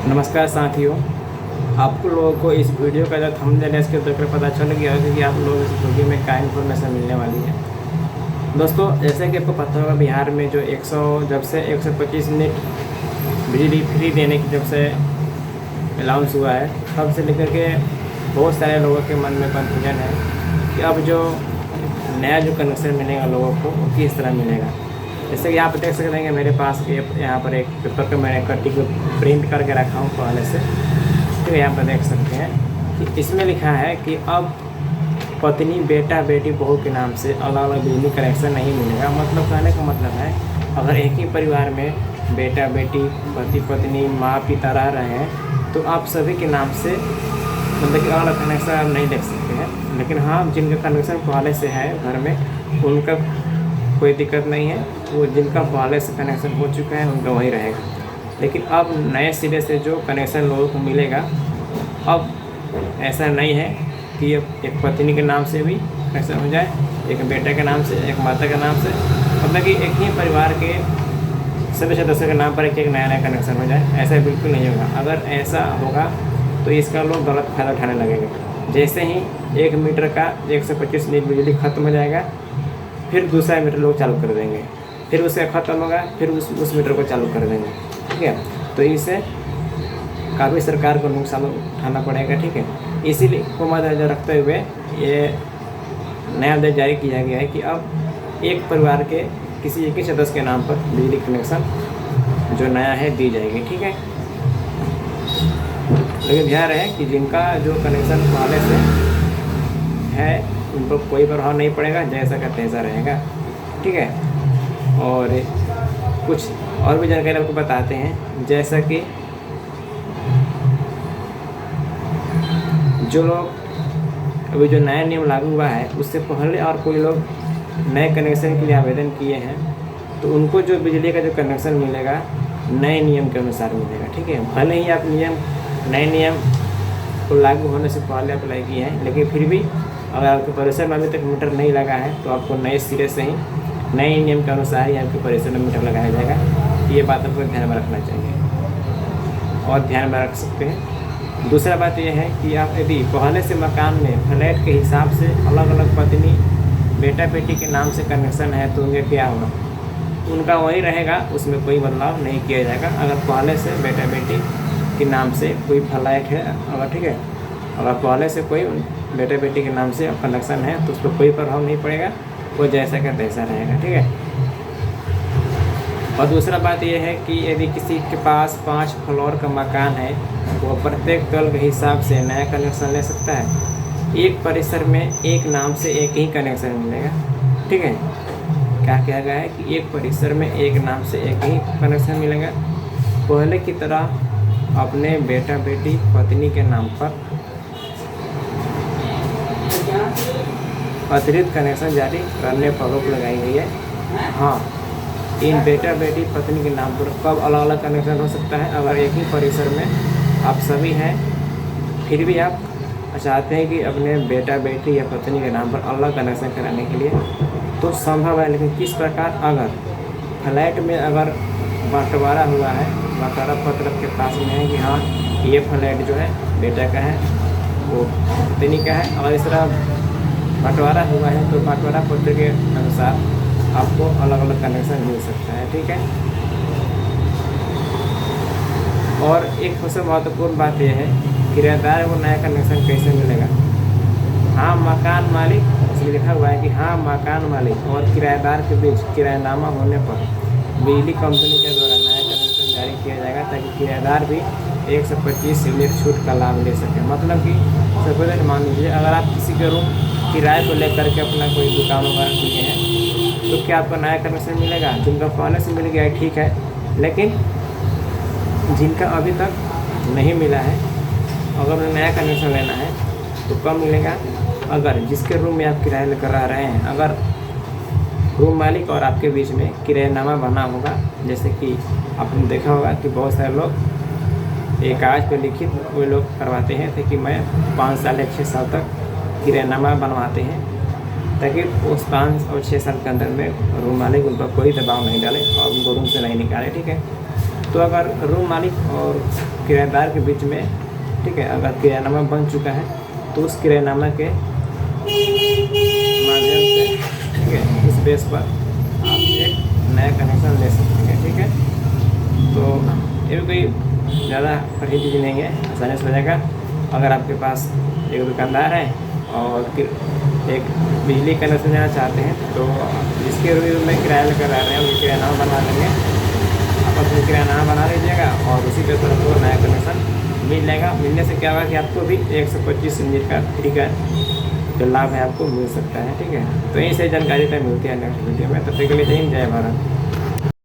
नमस्कार साथियों, आप लोगों को इस वीडियो का जो थंबनेल है इसके देखकर पता चल गया होगा कि आप लोगों को इस वीडियो में क्या इन्फॉर्मेशन मिलने वाली है। दोस्तों, जैसे कि आपको पता होगा, बिहार में जो 100 जब से 125 यूनिट बिजली फ्री देने की जब से अनाउंस हुआ है, तब से लेकर के बहुत सारे लोगों के मन में कन्फ्यूजन है कि अब जो नया जो कनेक्शन मिलेगा लोगों को वो किस तरह मिलेगा। जैसे कि आप देख सकते हैं कि मेरे पास यहाँ पर एक पेपर का मैंने कटिंग प्रिंट करके रखा हूँ पहले से। तो यहाँ पर देख सकते हैं कि इसमें लिखा है कि अब पत्नी बेटा बेटी बहू के नाम से अलग अलग बिजली कनेक्शन नहीं मिलेगा। मतलब कहने का मतलब है, अगर एक ही परिवार में बेटा बेटी पति पत्नी माँ पिता रह रहे हैं तो आप सभी के नाम से मतलब कि अलग कनेक्शन आप नहीं देख सकते हैं। लेकिन हाँ, जिनका कनेक्शन पहले से है घर में उनका कोई दिक्कत नहीं है, वो जिनका पहले से कनेक्शन हो चुका है उनका वही रहेगा। लेकिन अब नए सिरे से जो कनेक्शन लोगों को मिलेगा, अब ऐसा नहीं है कि अब एक पत्नी के नाम से भी कनेक्शन हो जाए, एक बेटे के नाम से, एक माता के नाम से, मतलब कि एक ही परिवार के सभी सदस्यों के नाम पर एक नया नया कनेक्शन हो जाए। ऐसा बिल्कुल नहीं होगा। अगर ऐसा होगा तो इसका लोग गलत फ़ायदा उठाने लगेंगे। जैसे ही 1 मीटर का 125 यूनिट बिजली खत्म हो जाएगा, फिर दूसरा मीटर लोग चालू कर देंगे, फिर उसका ख़त्म होगा, फिर उस मीटर को चालू कर देंगे। ठीक है, तो इससे काफ़ी सरकार को नुकसान उठाना पड़ेगा। ठीक है, इसीलिए को मद्देनजर रखते हुए ये नया आदेश जारी किया गया है कि अब एक परिवार के किसी एक ही सदस्य के नाम पर बिजली कनेक्शन जो नया है दी जाएगी। ठीक है, लेकिन ध्यान रहे कि जिनका जो कनेक्शन पहले से है उन पर कोई प्रभाव नहीं पड़ेगा, जैसा का तैसा रहेगा। ठीक है, और कुछ और भी जानकारी आपको बताते हैं। जैसा कि जो लोग अभी जो नया नियम लागू हुआ है, उससे पहले और कोई लोग नए कनेक्शन के लिए आवेदन किए हैं तो उनको जो बिजली का जो कनेक्शन मिलेगा नए नियम के अनुसार मिलेगा। ठीक है, भले ही आप नए नियम को लागू होने से पहले अप्लाई किए हैं, लेकिन फिर भी अगर आपके परिसर में अभी तक मीटर नहीं लगा है तो आपको नए सिरे से ही नए नियम के अनुसार ही आपके परिसर में मीटर लगाया जाएगा। ये बात आपको ध्यान में रखना चाहिए और ध्यान में रख सकते हैं। दूसरा बात यह है कि आप यदि पहले से मकान में फ्लैट के हिसाब से अलग अलग पत्नी बेटा बेटी के नाम से कनेक्शन है तो उनका क्या होगा, उनका वही रहेगा, उसमें कोई बदलाव नहीं किया जाएगा। अगर पहले से बेटा बेटी के नाम से कोई फ्लैट है अगर, ठीक है, अगर पहले से कोई बेटे बेटी के नाम से कनेक्शन है तो उस पर कोई प्रभाव नहीं पड़ेगा, वो जैसा का तैसा रहेगा। ठीक है, और दूसरा बात यह है कि यदि किसी के पास 5 फ्लोर का मकान है वो प्रत्येक तल के हिसाब से नया कनेक्शन ले सकता है। एक परिसर में एक नाम से एक ही कनेक्शन मिलेगा। ठीक है, क्या कहा गया है कि एक परिसर में एक नाम से एक ही कनेक्शन मिलेगा। पहले की तरह अपने बेटा बेटी पत्नी के नाम पर अतिरिक्त कनेक्शन जारी करने पर रोक लगाई गई है। हाँ, इन बेटा बेटी पत्नी के नाम पर कब अलग अलग कनेक्शन हो सकता है, अगर एक ही परिसर में आप सभी हैं फिर भी आप चाहते हैं कि अपने बेटा बेटी या पत्नी के नाम पर अलग कनेक्शन कराने के लिए तो संभव है। लेकिन किस प्रकार, अगर फ्लैट में अगर बंटवारा हुआ है, बंटवारा पत्र के पास में है कि हाँ ये फ्लैट जो है बेटा का है वो पत्नी का है, और इस तरह बंटवारा हुआ है तो बंटवारा पत्र के अनुसार आपको अलग अलग कनेक्शन मिल सकता है। ठीक है, और एक सबसे महत्वपूर्ण बात यह है, किराएदार को नया कनेक्शन कैसे मिलेगा। हाँ, मकान मालिक, इसमें लिखा हुआ है कि हाँ मकान मालिक और किराएदार के बीच किराएनामा होने पर बिजली कंपनी के द्वारा नया कनेक्शन जारी किया जाएगा ताकि किराएदार भी 125 यूनिट छूट का लाभ ले सकें। मतलब कि सपोज मान लीजिए, अगर आप किसी के रूम किराए को लेकर के अपना कोई दुकान वगैरह किए हैं तो क्या आपको नया कनेक्शन मिलेगा। जिनका पहले से मिल गया है ठीक है, लेकिन जिनका अभी तक नहीं मिला है, अगर उन्हें नया कनेक्शन लेना है तो कब मिलेगा। अगर जिसके रूम में आप किराया लेकर रह रहे हैं, अगर रूम मालिक और आपके बीच में किराएनामा बना होगा, जैसे कि आपने देखा होगा कि बहुत सारे लोग एक कागज पर लिखित वो लोग करवाते हैं ताकि मैं 5 साल या 6 साल तक किराएनामा बनवाते हैं ताकि उस 5 और 6 साल के अंदर में रूम मालिक उन पर कोई दबाव नहीं डाले और उनको रूम से नहीं निकाले। ठीक है, तो अगर रूम मालिक और किराएदार के बीच में, ठीक है, अगर किरायानामा बन चुका है तो उस किरायानामा के माध्यम से, ठीक है, इस बेस पर आप एक नया कनेक्शन ले सकते हैं, ठीक है। तो ये भी कोई ज़्यादा कठिन चीज़ नहीं है, आसानी से हो जाएगा। अगर आपके पास एक दुकानदार है और फिर एक बिजली कनेक्शन लेना चाहते हैं तो जिसके रूम में किराया लेकर आ रहे हैं उनके किरायानामा बना लेंगे, आप अपने किरायानामा बना लीजिएगा और उसी पे तुरंत वो नया कनेक्शन मिल जाएगा। मिलने से क्या होगा कि आपको भी 125 यूनिट का फ्री का जो लाभ है आपको मिल सकता है, ठीक है। तो यहीं से जानकारी तो मिलती है नेक्स्ट वीडियो में। तब तक के लिए जय हिंद, जय भारत।